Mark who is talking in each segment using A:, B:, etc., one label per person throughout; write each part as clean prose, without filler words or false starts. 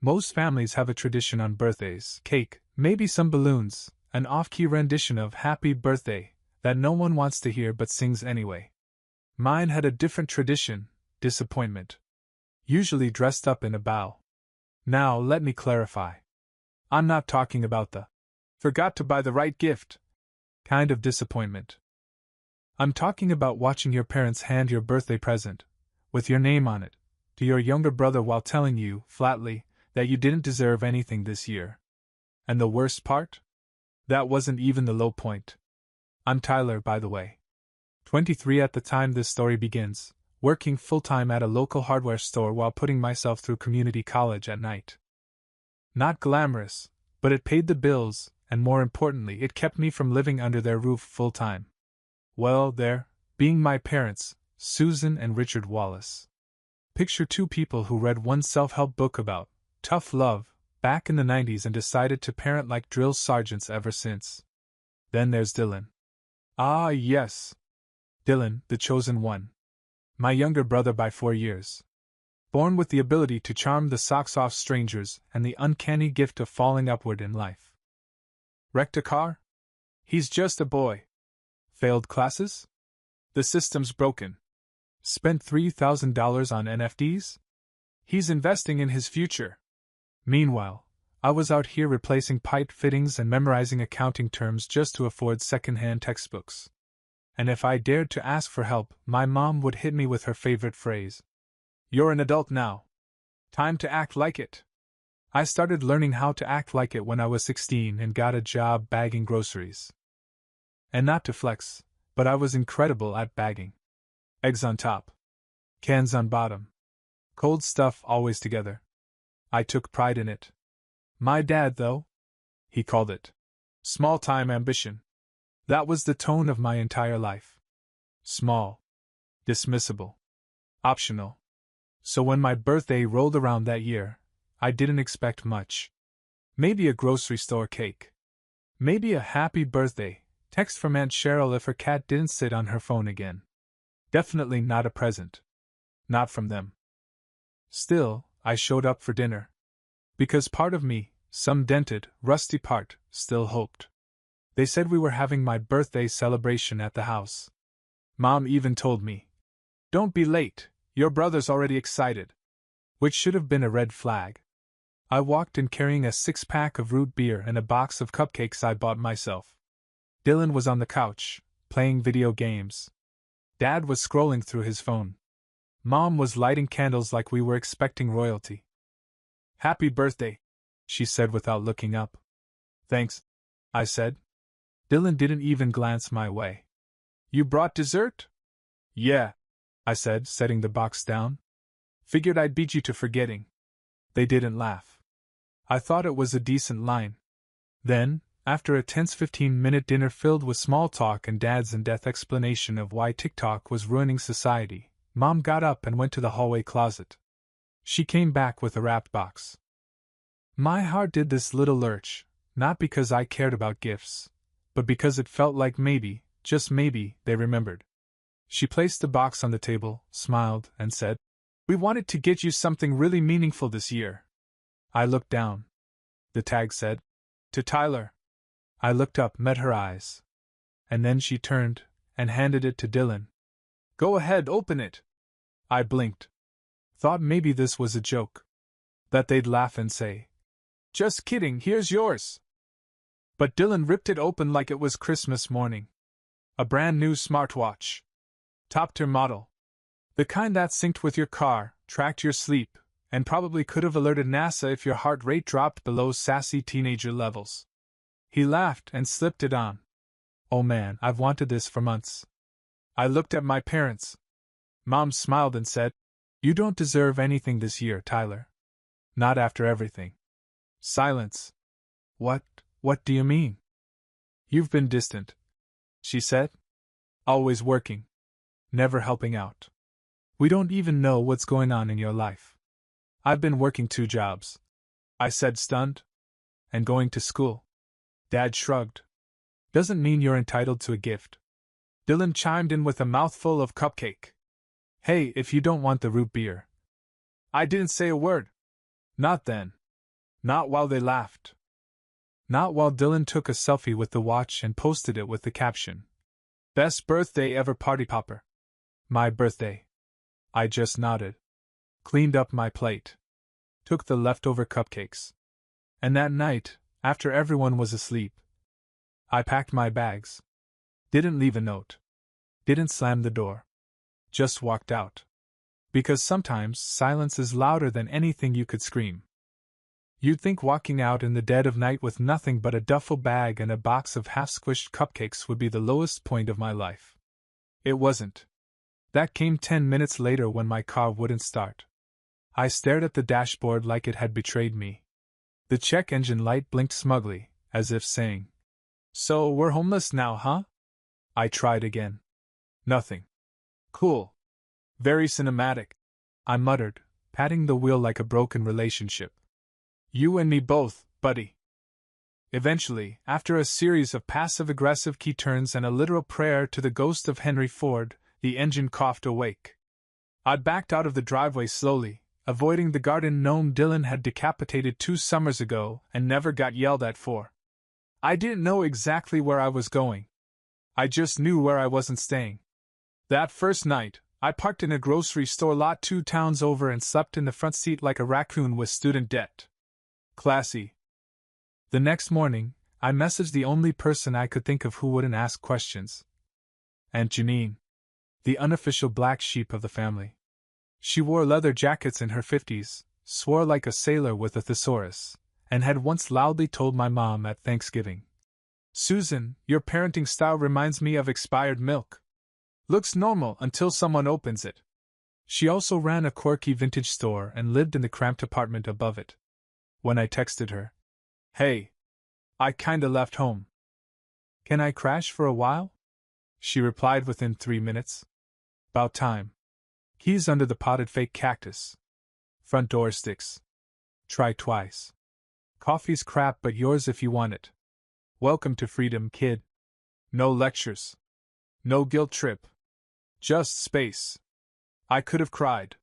A: Most families have a tradition on birthdays: cake, maybe some balloons, an off-key rendition of Happy Birthday that no one wants to hear but sings anyway. Mine had a different tradition: disappointment. Usually dressed up in a bow. Now, let me clarify. I'm not talking about the forgot to buy the right gift kind of disappointment. I'm talking about watching your parents hand your birthday present, with your name on it, to your younger brother while telling you, flatly, that you didn't deserve anything this year. And the worst part? That wasn't even the low point. I'm Tyler, by the way. 23 at the time this story begins, working full-time at a local hardware store while putting myself through community college at night. Not glamorous, but it paid the bills, and more importantly, it kept me from living under their roof full-time. Well, there, being my parents, Susan and Richard Wallace. Picture two people who read one self-help book about tough love back in the 90s and decided to parent like drill sergeants ever since. Then there's Dylan. Ah, yes. Dylan, the chosen one. My younger brother by 4 years. Born with the ability to charm the socks off strangers and the uncanny gift of falling upward in life. Wrecked a car? He's just a boy. Failed classes? The system's broken. Spent $3,000 on NFTs? He's investing in his future. Meanwhile, I was out here replacing pipe fittings and memorizing accounting terms just to afford second-hand textbooks. And if I dared to ask for help, my mom would hit me with her favorite phrase. You're an adult now. Time to act like it. I started learning how to act like it when I was 16 and got a job bagging groceries. And not to flex, but I was incredible at bagging. Eggs on top. Cans on bottom. Cold stuff always together. I took pride in it. My dad, though? He called it small-time ambition. That was the tone of my entire life. Small. Dismissible. Optional. So when my birthday rolled around that year, I didn't expect much. Maybe a grocery store cake. Maybe a happy birthday text from Aunt Cheryl if her cat didn't sit on her phone again. Definitely not a present. Not from them. Still, I showed up for dinner. Because part of me, some dented, rusty part, still hoped. They said we were having my birthday celebration at the house. Mom even told me, "Don't be late, your brother's already excited." Which should have been a red flag. I walked in carrying a 6-pack of root beer and a box of cupcakes I bought myself. Dylan was on the couch, playing video games. Dad was scrolling through his phone. Mom was lighting candles like we were expecting royalty. "Happy birthday," she said without looking up. "Thanks," I said. Dylan didn't even glance my way. "You brought dessert?" "Yeah," I said, setting the box down. "Figured I'd beat you to forgetting." They didn't laugh. I thought it was a decent line. Then, after a tense 15-minute dinner filled with small talk and Dad's in-depth explanation of why TikTok was ruining society, Mom got up and went to the hallway closet. She came back with a wrapped box. My heart did this little lurch, not because I cared about gifts, but because it felt like maybe, just maybe, they remembered. She placed the box on the table, smiled, and said, "We wanted to get you something really meaningful this year." I looked down. The tag said, "To Tyler." I looked up, met her eyes. And then she turned and handed it to Dylan. "Go ahead, open it." I blinked. Thought maybe this was a joke. That they'd laugh and say, "Just kidding, here's yours." But Dylan ripped it open like it was Christmas morning. A brand new smartwatch. Top-tier model. The kind that synced with your car, tracked your sleep, and probably could have alerted NASA if your heart rate dropped below sassy teenager levels. He laughed and slipped it on. Oh man, I've wanted this for months. I looked at my parents. Mom smiled and said, "You don't deserve anything this year, Tyler. Not after everything." Silence. What do you mean?" "You've been distant," she said. "Always working. Never helping out. We don't even know what's going on in your life." "I've been working 2 jobs," I said, stunned. "And going to school." Dad shrugged. "Doesn't mean you're entitled to a gift." Dylan chimed in with a mouthful of cupcake. "Hey, if you don't want the root beer." I didn't say a word. "Not then," Not while they laughed. Not while Dylan took a selfie with the watch and posted it with the caption, "Best birthday ever, party popper." My birthday. I just nodded. Cleaned up my plate. Took the leftover cupcakes. And that night, after everyone was asleep, I packed my bags. Didn't leave a note. Didn't slam the door. Just walked out. Because sometimes silence is louder than anything you could scream. You'd think walking out in the dead of night with nothing but a duffel bag and a box of half-squished cupcakes would be the lowest point of my life. It wasn't. That came 10 minutes later when my car wouldn't start. I stared at the dashboard like it had betrayed me. The check engine light blinked smugly, as if saying, "So we're homeless now, huh?" I tried again. Nothing. "Cool. Very cinematic," I muttered, patting the wheel like a broken relationship. "You and me both, buddy." Eventually, after a series of passive-aggressive key turns and a literal prayer to the ghost of Henry Ford, the engine coughed awake. I'd backed out of the driveway slowly, avoiding the garden gnome Dylan had decapitated 2 summers ago and never got yelled at for. I didn't know exactly where I was going. I just knew where I wasn't staying. That first night, I parked in a grocery store lot 2 towns over and slept in the front seat like a raccoon with student debt. Classy. The next morning, I messaged the only person I could think of who wouldn't ask questions. Aunt Janine. The unofficial black sheep of the family. She wore leather jackets in her 50s, swore like a sailor with a thesaurus, and had once loudly told my mom at Thanksgiving, "Susan, your parenting style reminds me of expired milk. Looks normal until someone opens it." She also ran a quirky vintage store and lived in the cramped apartment above it. When I texted her, "Hey, I kinda left home. Can I crash for a while?" she replied within 3 minutes. "'Bout time. Keys under the potted fake cactus. Front door sticks. Try twice. Coffee's crap but yours if you want it. Welcome to freedom, kid. No lectures. No guilt trip. Just space." I could have cried.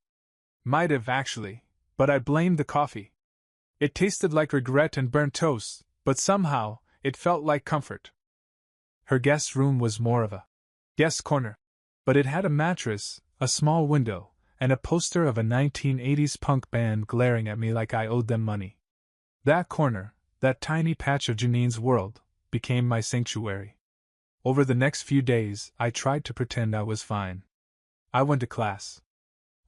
A: Might have, actually, but I blamed the coffee. It tasted like regret and burnt toast, but somehow, it felt like comfort. Her guest room was more of a guest corner, but it had a mattress, a small window, and a poster of a 1980s punk band glaring at me like I owed them money. That corner, that tiny patch of Janine's world, became my sanctuary. Over the next few days, I tried to pretend I was fine. I went to class.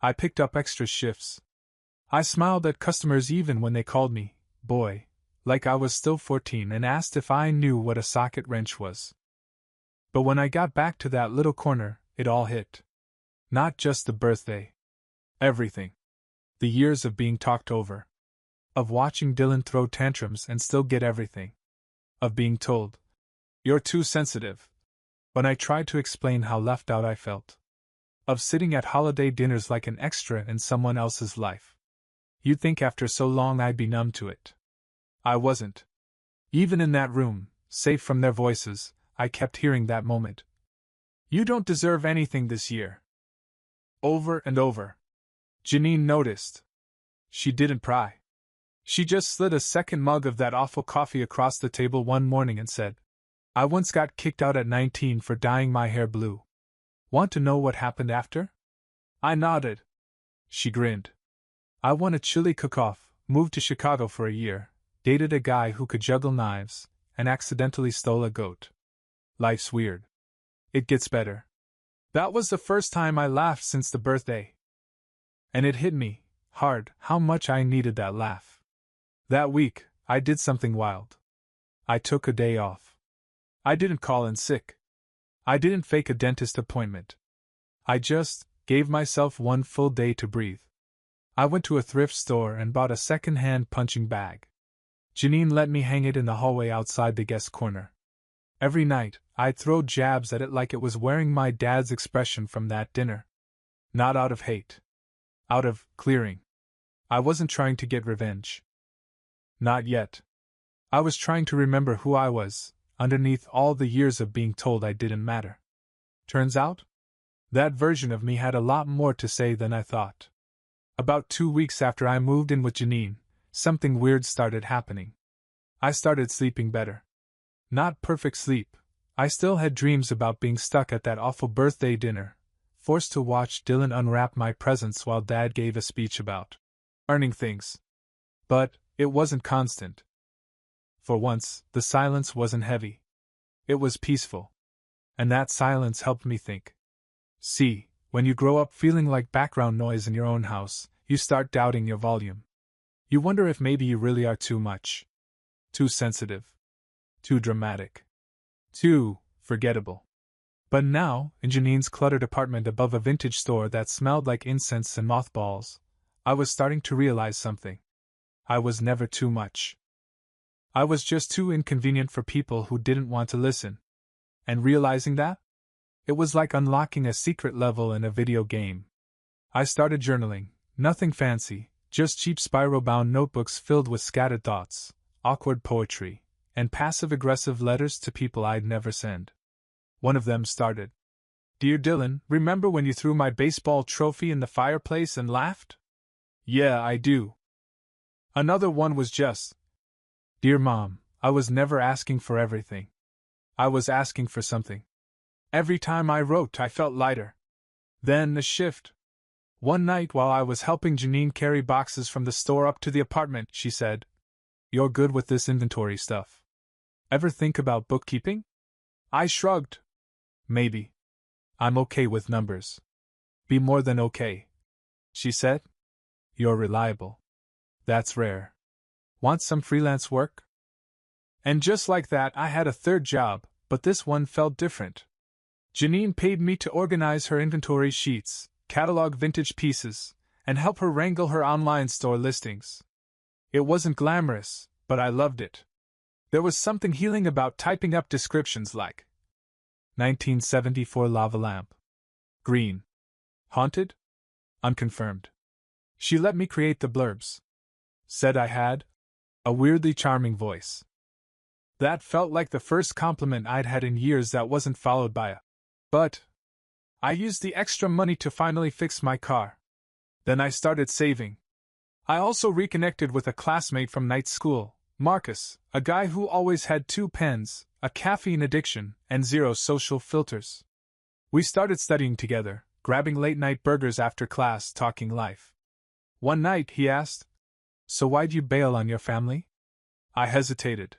A: I picked up extra shifts. I smiled at customers even when they called me boy, like I was still 14 and asked if I knew what a socket wrench was. But when I got back to that little corner, it all hit. Not just the birthday. Everything. The years of being talked over. Of watching Dylan throw tantrums and still get everything. Of being told, "You're too sensitive," when I tried to explain how left out I felt. Of sitting at holiday dinners like an extra in someone else's life. You'd think after so long I'd be numb to it. I wasn't. Even in that room, safe from their voices, I kept hearing that moment. "You don't deserve anything this year." Over and over. Janine noticed. She didn't pry. She just slid a second mug of that awful coffee across the table one morning and said, "I once got kicked out at 19 for dyeing my hair blue. Want to know what happened after?" I nodded. She grinned. "I won a chili cook-off, moved to Chicago for a year, dated a guy who could juggle knives, and accidentally stole a goat. Life's weird. It gets better." That was the first time I laughed since the birthday. And it hit me, hard, how much I needed that laugh. That week, I did something wild. I took a day off. I didn't call in sick. I didn't fake a dentist appointment. I just gave myself one full day to breathe. I went to a thrift store and bought a second-hand punching bag. Janine let me hang it in the hallway outside the guest corner. Every night, I'd throw jabs at it like it was wearing my dad's expression from that dinner. Not out of hate. Out of clearing. I wasn't trying to get revenge. Not yet. I was trying to remember who I was, underneath all the years of being told I didn't matter. Turns out, that version of me had a lot more to say than I thought. About 2 weeks after I moved in with Janine, something weird started happening. I started sleeping better. Not perfect sleep. I still had dreams about being stuck at that awful birthday dinner, forced to watch Dylan unwrap my presents while Dad gave a speech about earning things. But it wasn't constant. For once, the silence wasn't heavy. It was peaceful. And that silence helped me think. See, when you grow up feeling like background noise in your own house, you start doubting your volume. You wonder if maybe you really are too much. Too sensitive. Too dramatic. Too forgettable. But now, in Janine's cluttered apartment above a vintage store that smelled like incense and mothballs, I was starting to realize something. I was never too much. I was just too inconvenient for people who didn't want to listen. And realizing that? It was like unlocking a secret level in a video game. I started journaling, nothing fancy, just cheap spiral-bound notebooks filled with scattered thoughts, awkward poetry, and passive-aggressive letters to people I'd never send. One of them started, "Dear Dylan, remember when you threw my baseball trophy in the fireplace and laughed? Yeah, I do." Another one was just, "Dear Mom, I was never asking for everything. I was asking for something." Every time I wrote, I felt lighter. Then a shift. One night while I was helping Janine carry boxes from the store up to the apartment, she said, "You're good with this inventory stuff. Ever think about bookkeeping?" I shrugged. "Maybe. I'm okay with numbers." "Be more than okay," she said. "You're reliable. That's rare. Want some freelance work?" And just like that, I had a third job, but this one felt different. Janine paid me to organize her inventory sheets, catalog vintage pieces, and help her wrangle her online store listings. It wasn't glamorous, but I loved it. There was something healing about typing up descriptions like 1974 lava lamp. Green. Haunted? Unconfirmed. She let me create the blurbs. Said I had a weirdly charming voice. That felt like the first compliment I'd had in years that wasn't followed by a "but." I used the extra money to finally fix my car. Then I started saving. I also reconnected with a classmate from night school, Marcus, a guy who always had 2 pens, a caffeine addiction, and 0 social filters. We started studying together, grabbing late-night burgers after class, talking life. One night he asked, "So why'd you bail on your family?" I hesitated.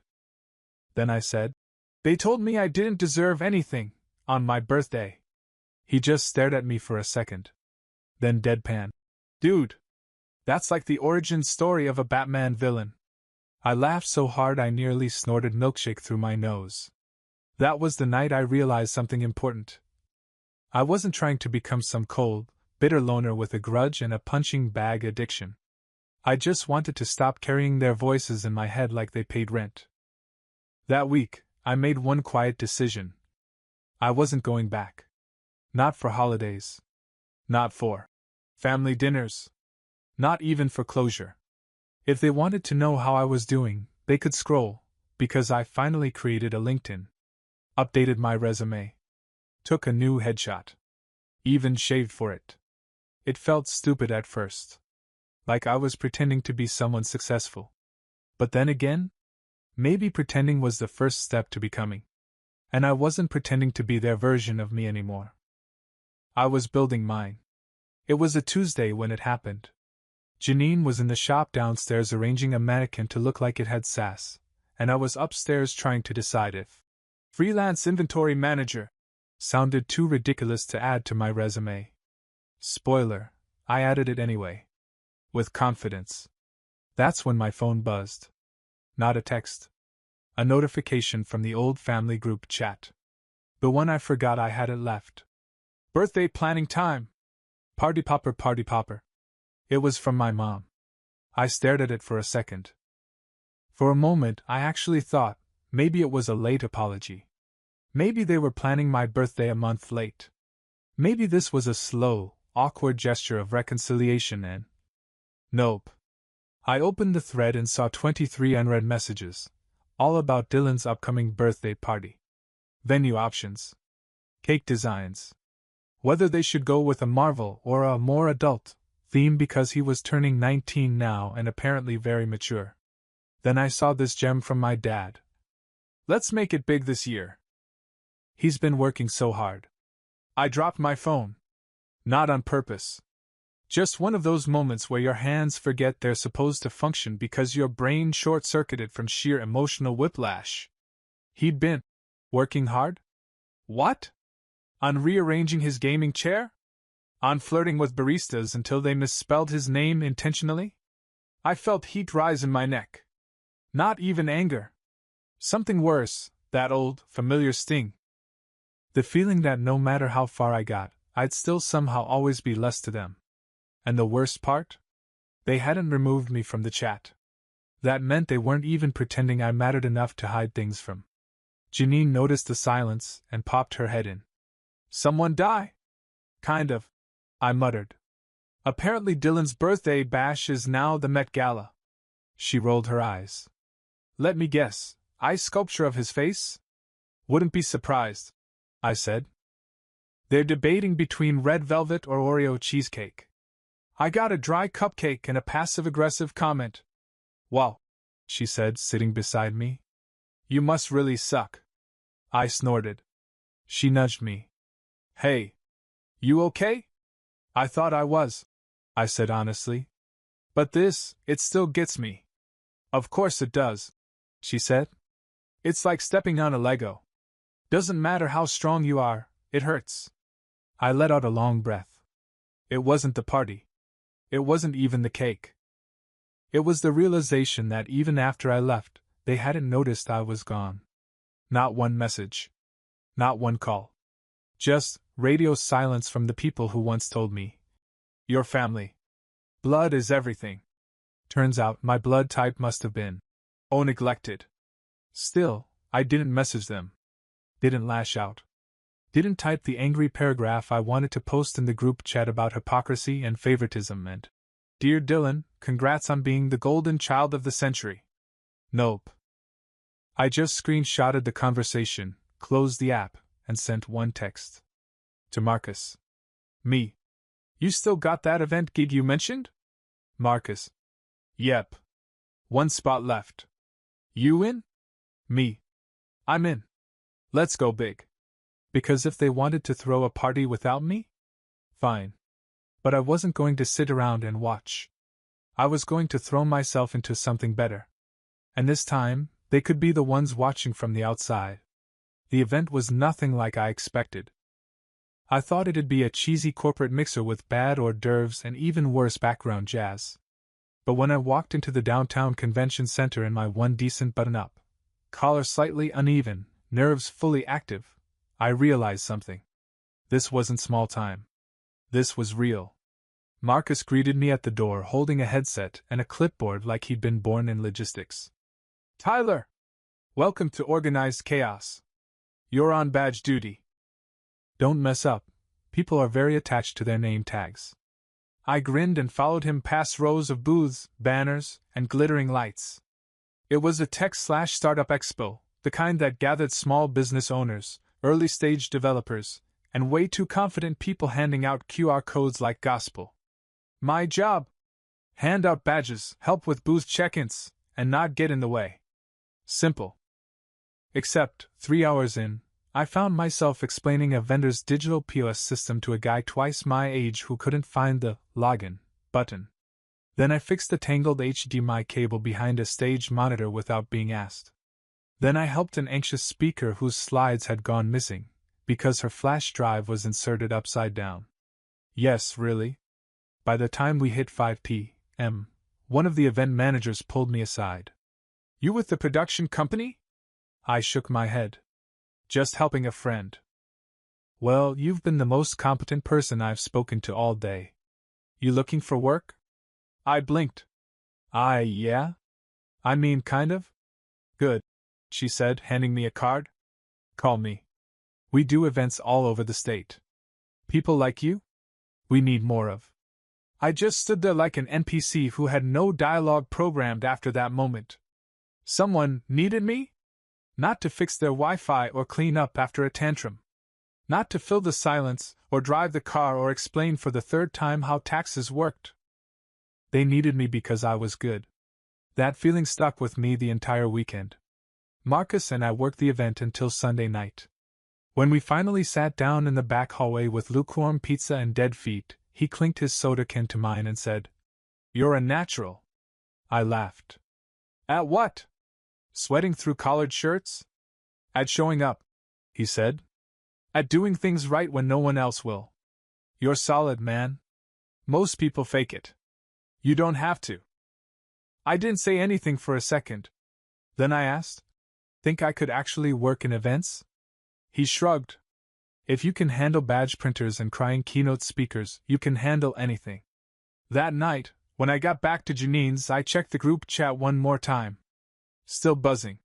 A: Then I said, "They told me I didn't deserve anything, on my birthday." He just stared at me for a second. Then deadpan, "Dude, that's like the origin story of a Batman villain." I laughed so hard I nearly snorted milkshake through my nose. That was the night I realized something important. I wasn't trying to become some cold, bitter loner with a grudge and a punching bag addiction. I just wanted to stop carrying their voices in my head like they paid rent. That week, I made one quiet decision. I wasn't going back. Not for holidays. Not for family dinners. Not even for closure. If they wanted to know how I was doing, they could scroll, because I finally created a LinkedIn. Updated my resume. Took a new headshot. Even shaved for it. It felt stupid at first. Like I was pretending to be someone successful. But then again, maybe pretending was the first step to becoming. And I wasn't pretending to be their version of me anymore. I was building mine. It was a Tuesday when it happened. Janine was in the shop downstairs arranging a mannequin to look like it had sass, and I was upstairs trying to decide if freelance inventory manager sounded too ridiculous to add to my resume. Spoiler, I added it anyway. With confidence. That's when my phone buzzed. Not a text. A notification from the old family group chat. The one I forgot I hadn't left. Birthday planning time! Party popper, party popper. It was from my mom. I stared at it for a second. For a moment, I actually thought, maybe it was a late apology. Maybe they were planning my birthday a month late. Maybe this was a slow, awkward gesture of reconciliation and... Nope. I opened the thread and saw 23 unread messages, all about Dylan's upcoming birthday party. Venue options. Cake designs. Whether they should go with a Marvel or a more adult, theme because he was turning 19 now and apparently very mature. Then I saw this gem from my dad. Let's make it big this year. He's been working so hard. I dropped my phone. Not on purpose. Just one of those moments where your hands forget they're supposed to function because your brain short-circuited from sheer emotional whiplash. He'd been working hard? What? On rearranging his gaming chair? On flirting with baristas until they misspelled his name intentionally? I felt heat rise in my neck. Not even anger. Something worse, that old, familiar sting. The feeling that no matter how far I got, I'd still somehow always be less to them. And the worst part? They hadn't removed me from the chat. That meant they weren't even pretending I mattered enough to hide things from. Janine noticed the silence and popped her head in. Someone die? Kind of, I muttered. Apparently Dylan's birthday bash is now the Met Gala. She rolled her eyes. Let me guess, ice sculpture of his face? Wouldn't be surprised, I said. They're debating between red velvet or Oreo cheesecake. I got a dry cupcake and a passive-aggressive comment. Wow, she said, sitting beside me. You must really suck. I snorted. She nudged me. Hey, you okay? I thought I was, I said honestly. But this, it still gets me. Of course it does, she said. It's like stepping on a Lego. Doesn't matter how strong you are, it hurts. I let out a long breath. It wasn't the party. It wasn't even the cake. It was the realization that even after I left, they hadn't noticed I was gone. Not one message. Not one call. Just radio silence from the people who once told me, your family. Blood is everything. Turns out my blood type must have been neglected. Still, I didn't message them. Didn't lash out. Didn't type the angry paragraph I wanted to post in the group chat about hypocrisy and favoritism and, Dear Dylan, congrats on being the golden child of the century. Nope. I just screenshotted the conversation, closed the app, and sent one text. To Marcus. Me. You still got that event gig you mentioned? Marcus. Yep. One spot left. You in? Me. I'm in. Let's go big. Because if they wanted to throw a party without me? Fine. But I wasn't going to sit around and watch. I was going to throw myself into something better. And this time, they could be the ones watching from the outside. The event was nothing like I expected. I thought it'd be a cheesy corporate mixer with bad hors d'oeuvres and even worse background jazz. But when I walked into the downtown convention center in my one decent button-up, collar slightly uneven, nerves fully active, I realized something. This wasn't small time. This was real. Marcus greeted me at the door holding a headset and a clipboard like he'd been born in logistics. Tyler! Welcome to Organized Chaos. You're on badge duty. Don't mess up. People are very attached to their name tags. I grinned and followed him past rows of booths, banners, and glittering lights. It was a tech/startup expo, the kind that gathered small business owners, early-stage developers, and way too confident people handing out QR codes like gospel. My job? Hand out badges, help with booth check-ins, and not get in the way. Simple. Except, 3 hours in, I found myself explaining a vendor's digital POS system to a guy twice my age who couldn't find the login button. Then I fixed the tangled HDMI cable behind a stage monitor without being asked. Then I helped an anxious speaker whose slides had gone missing, because her flash drive was inserted upside down. Yes, really. By the time we hit 5 p.m., one of the event managers pulled me aside. You with the production company? I shook my head. Just helping a friend. Well, you've been the most competent person I've spoken to all day. You looking for work? I blinked. Yeah? I mean, kind of? Good, she said, handing me a card. Call me. We do events all over the state. People like you? We need more of. I just stood there like an NPC who had no dialogue programmed after that moment. Someone needed me? Not to fix their Wi-Fi or clean up after a tantrum. Not to fill the silence, or drive the car or explain for the third time how taxes worked. They needed me because I was good. That feeling stuck with me the entire weekend. Marcus and I worked the event until Sunday night. When we finally sat down in the back hallway with lukewarm pizza and dead feet, he clinked his soda can to mine and said, "You're a natural." I laughed. "At what? Sweating through collared shirts?" "At showing up," he said. "At doing things right when no one else will. You're solid, man. Most people fake it. You don't have to." I didn't say anything for a second. Then I asked, "Think I could actually work in events?" He shrugged. "If you can handle badge printers and crying keynote speakers, you can handle anything." That night, when I got back to Janine's, I checked the group chat one more time. Still buzzing.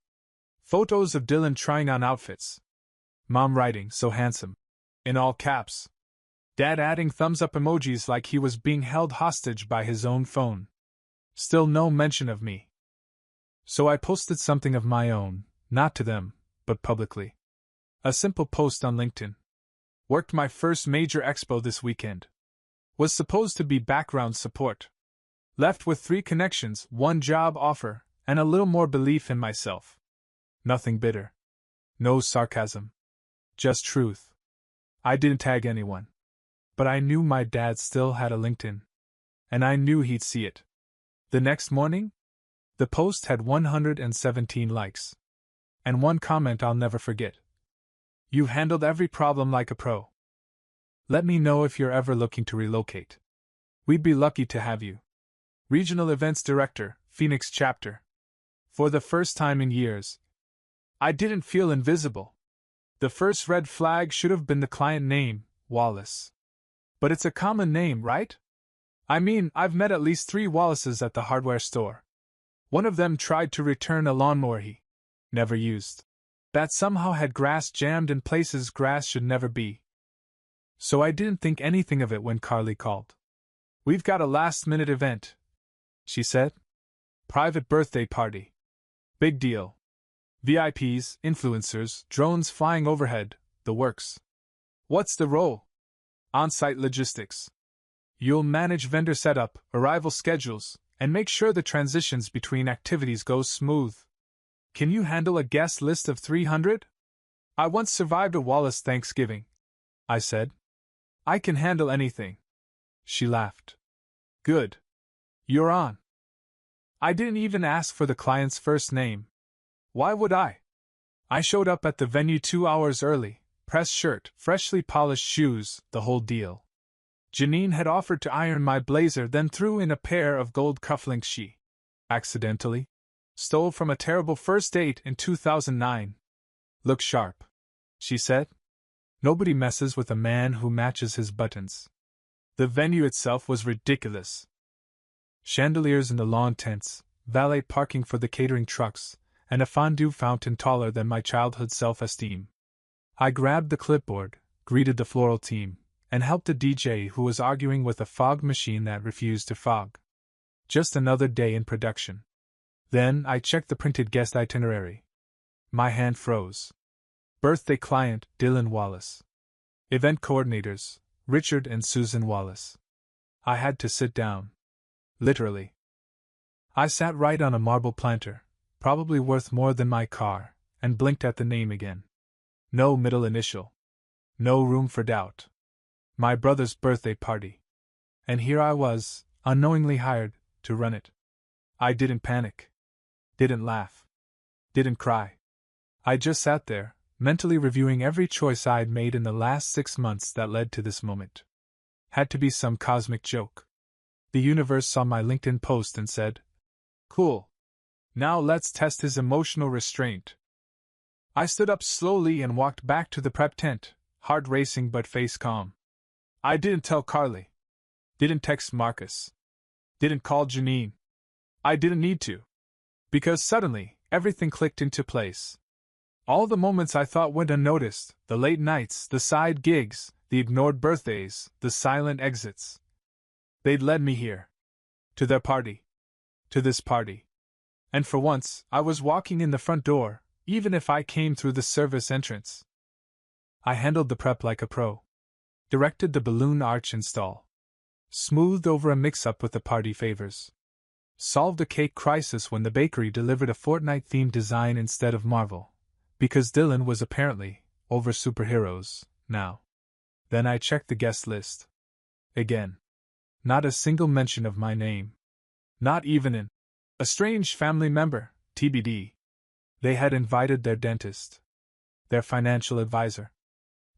A: Photos of Dylan trying on outfits. Mom writing, "So handsome," in all caps. Dad adding thumbs up emojis like he was being held hostage by his own phone. Still no mention of me. So I posted something of my own, not to them, but publicly. A simple post on LinkedIn. Worked my first major expo this weekend. Was supposed to be background support. Left with 3 connections, 1 job offer, and a little more belief in myself. Nothing bitter. No sarcasm. Just truth. I didn't tag anyone. But I knew my dad still had a LinkedIn. And I knew he'd see it. The next morning, the post had 117 likes. And 1 comment I'll never forget. "You've handled every problem like a pro. Let me know if you're ever looking to relocate. We'd be lucky to have you. Regional Events Director, Phoenix Chapter." For the first time in years, I didn't feel invisible. The first red flag should have been the client name, Wallace. But it's a common name, right? I mean, I've met at least 3 Wallaces at the hardware store. One of them tried to return a lawnmower he never used. That somehow had grass jammed in places grass should never be. So I didn't think anything of it when Carly called. "We've got a last-minute event," she said. "Private birthday party. Big deal. VIPs, influencers, drones flying overhead, the works." "What's the role?" "On-site logistics. You'll manage vendor setup, arrival schedules, and make sure the transitions between activities go smooth. Can you handle a guest list of 300? "I once survived a Wallace Thanksgiving," I said. "I can handle anything." She laughed. "Good. You're on." I didn't even ask for the client's first name. Why would I? I showed up at the venue 2 hours early, pressed shirt, freshly polished shoes, the whole deal. Janine had offered to iron my blazer, then threw in a pair of gold cufflinks she accidentally stole from a terrible first date in 2009. "Look sharp," she said. "Nobody messes with a man who matches his buttons." The venue itself was ridiculous. Chandeliers in the lawn tents, valet parking for the catering trucks, and a fondue fountain taller than my childhood self-esteem. I grabbed the clipboard, greeted the floral team, and helped a DJ who was arguing with a fog machine that refused to fog. Just another day in production. Then I checked the printed guest itinerary. My hand froze. Birthday client, Dylan Wallace. Event coordinators, Richard and Susan Wallace. I had to sit down. Literally. I sat right on a marble planter, probably worth more than my car, and blinked at the name again. No middle initial. No room for doubt. My brother's birthday party. And here I was, unknowingly hired, to run it. I didn't panic. Didn't laugh. Didn't cry. I just sat there, mentally reviewing every choice I'd made in the last 6 months that led to this moment. Had to be some cosmic joke. The universe saw my LinkedIn post and said, "Cool. Now let's test his emotional restraint." I stood up slowly and walked back to the prep tent, heart racing but face calm. I didn't tell Carly. Didn't text Marcus. Didn't call Janine. I didn't need to. Because suddenly, everything clicked into place. All the moments I thought went unnoticed, the late nights, the side gigs, the ignored birthdays, the silent exits. They'd led me here. To their party. To this party. And for once, I was walking in the front door, even if I came through the service entrance. I handled the prep like a pro. Directed the balloon arch install. Smoothed over a mix-up with the party favors. Solved a cake crisis when the bakery delivered a Fortnite-themed design instead of Marvel. Because Dylan was apparently over superheroes now. Then I checked the guest list. Again. Not a single mention of my name. Not even an a strange family member, TBD. They had invited their dentist, their financial advisor,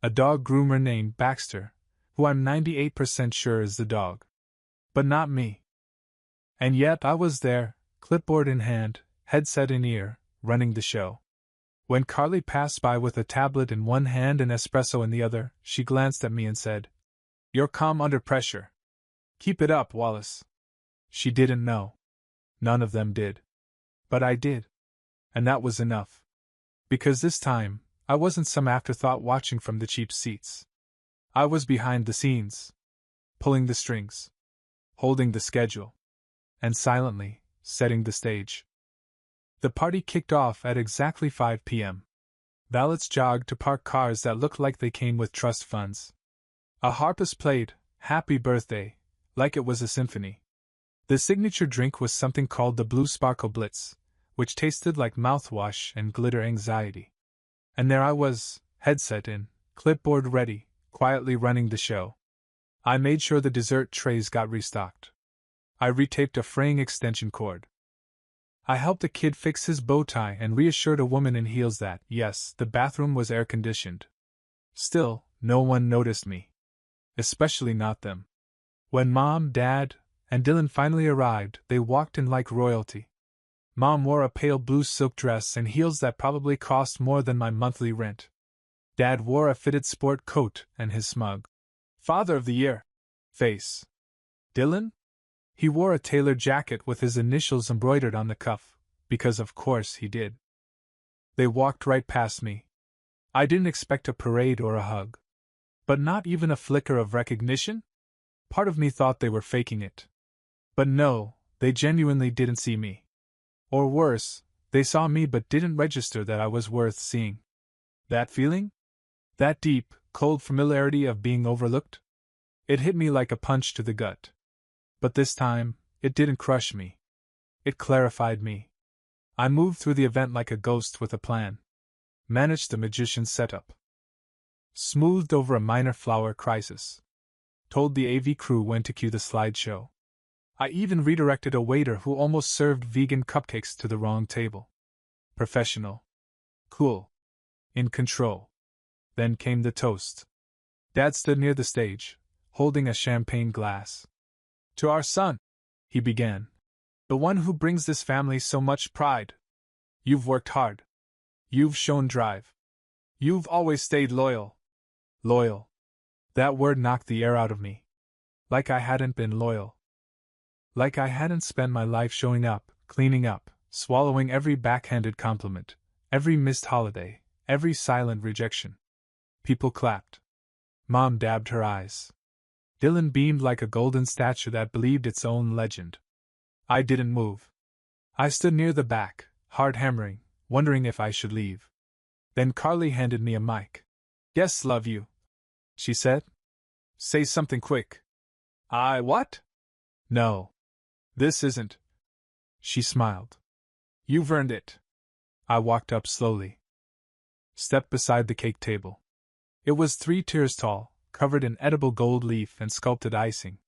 A: a dog groomer named Baxter, who I'm 98% sure is the dog. But not me. And yet I was there, clipboard in hand, headset in ear, running the show. When Carly passed by with a tablet in one hand and espresso in the other, she glanced at me and said, "You're calm under pressure. Keep it up, Wallace." She didn't know. None of them did. But I did. And that was enough. Because this time, I wasn't some afterthought watching from the cheap seats. I was behind the scenes, pulling the strings, holding the schedule, and silently setting the stage. The party kicked off at exactly 5 p.m. Valets jogged to park cars that looked like they came with trust funds. A harpist played "Happy Birthday" like it was a symphony. The signature drink was something called the Blue Sparkle Blitz, which tasted like mouthwash and glitter anxiety. And there I was, headset in, clipboard ready, quietly running the show. I made sure the dessert trays got restocked. I retaped a fraying extension cord. I helped a kid fix his bow tie and reassured a woman in heels that, yes, the bathroom was air-conditioned. Still, no one noticed me. Especially not them. When Mom, Dad, and Dylan finally arrived, they walked in like royalty. Mom wore a pale blue silk dress and heels that probably cost more than my monthly rent. Dad wore a fitted sport coat and his smug "Father of the Year" face. Dylan? He wore a tailored jacket with his initials embroidered on the cuff, because of course he did. They walked right past me. I didn't expect a parade or a hug. But not even a flicker of recognition? Part of me thought they were faking it. But no, they genuinely didn't see me. Or worse, they saw me but didn't register that I was worth seeing. That feeling? That deep, cold familiarity of being overlooked? It hit me like a punch to the gut. But this time, it didn't crush me. It clarified me. I moved through the event like a ghost with a plan. Managed the magician's setup. Smoothed over a minor flower crisis. Told the AV crew when to cue the slideshow. I even redirected a waiter who almost served vegan cupcakes to the wrong table. Professional. Cool. In control. Then came the toast. Dad stood near the stage, holding a champagne glass. "To our son," he began. "The one who brings this family so much pride. You've worked hard. You've shown drive. You've always stayed loyal." Loyal. That word knocked the air out of me. Like I hadn't been loyal. Like I hadn't spent my life showing up, cleaning up, swallowing every backhanded compliment, every missed holiday, every silent rejection. People clapped. Mom dabbed her eyes. Dylan beamed like a golden statue that believed its own legend. I didn't move. I stood near the back, hard hammering, wondering if I should leave. Then Carly handed me a mic. "Guests love you," she said. "Say something quick." What? "No. This isn't." She smiled. "You've earned it." I walked up slowly. Stepped beside the cake table. It was 3 tiers tall, covered in edible gold leaf and sculpted icing.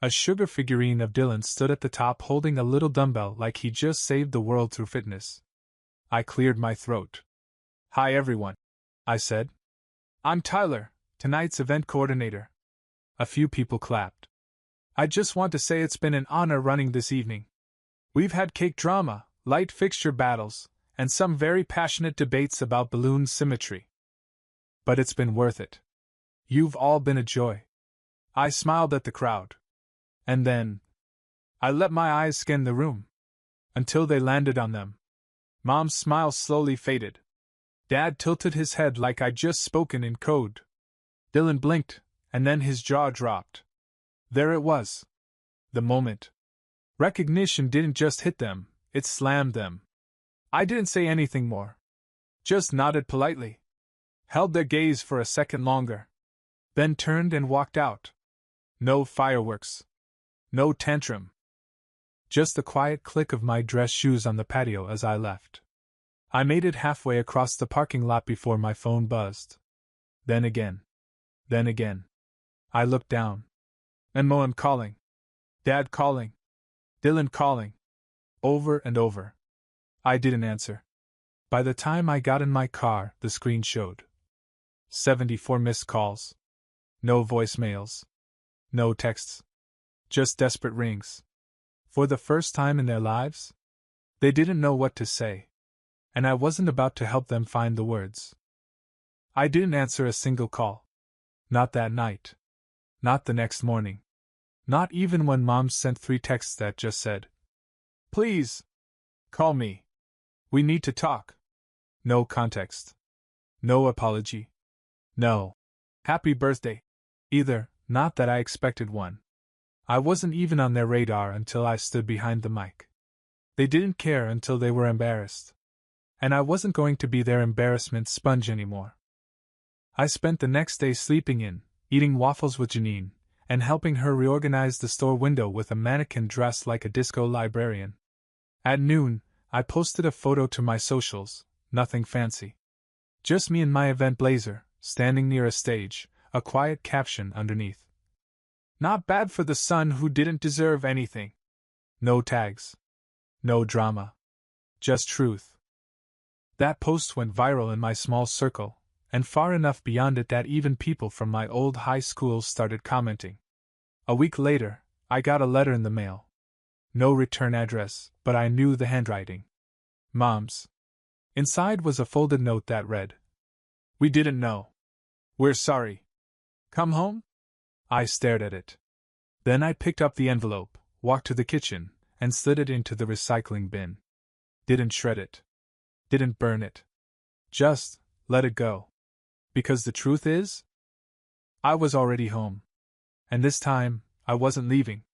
A: A sugar figurine of Dylan stood at the top holding a little dumbbell like he just saved the world through fitness. I cleared my throat. "Hi everyone," I said. "I'm Tyler, tonight's event coordinator." A few people clapped. "I just want to say it's been an honor running this evening. We've had cake drama, light fixture battles, and some very passionate debates about balloon symmetry. But it's been worth it. You've all been a joy." I smiled at the crowd. And then I let my eyes scan the room. Until they landed on them. Mom's smile slowly faded. Dad tilted his head like I'd just spoken in code. Dylan blinked, and then his jaw dropped. There it was. The moment. Recognition didn't just hit them, it slammed them. I didn't say anything more. Just nodded politely. Held their gaze for a second longer. Then turned and walked out. No fireworks. No tantrum. Just the quiet click of my dress shoes on the patio as I left. I made it halfway across the parking lot before my phone buzzed. Then again. Then again. I looked down. And Mom calling. Dad calling. Dylan calling. Over and over. I didn't answer. By the time I got in my car, the screen showed 74 missed calls. No voicemails. No texts. Just desperate rings. For the first time in their lives, they didn't know what to say. And I wasn't about to help them find the words. I didn't answer a single call. Not that night. Not the next morning. Not even when Mom sent 3 texts that just said, "Please. Call me. We need to talk." No context. No apology. No happy birthday. Either, not that I expected one. I wasn't even on their radar until I stood behind the mic. They didn't care until they were embarrassed. And I wasn't going to be their embarrassment sponge anymore. I spent the next day sleeping in, eating waffles with Janine, and helping her reorganize the store window with a mannequin dressed like a disco librarian. At noon, I posted a photo to my socials, nothing fancy. Just me in my event blazer, standing near a stage, a quiet caption underneath. Not bad for the son who didn't deserve anything. No tags. No drama. Just truth. That post went viral in my small circle, and far enough beyond it that even people from my old high school started commenting. A week later, I got a letter in the mail. No return address, but I knew the handwriting. Mom's. Inside was a folded note that read, "We didn't know. We're sorry. Come home?" I stared at it. Then I picked up the envelope, walked to the kitchen, and slid it into the recycling bin. Didn't shred it. Didn't burn it. Just let it go. Because the truth is, I was already home. And this time, I wasn't leaving.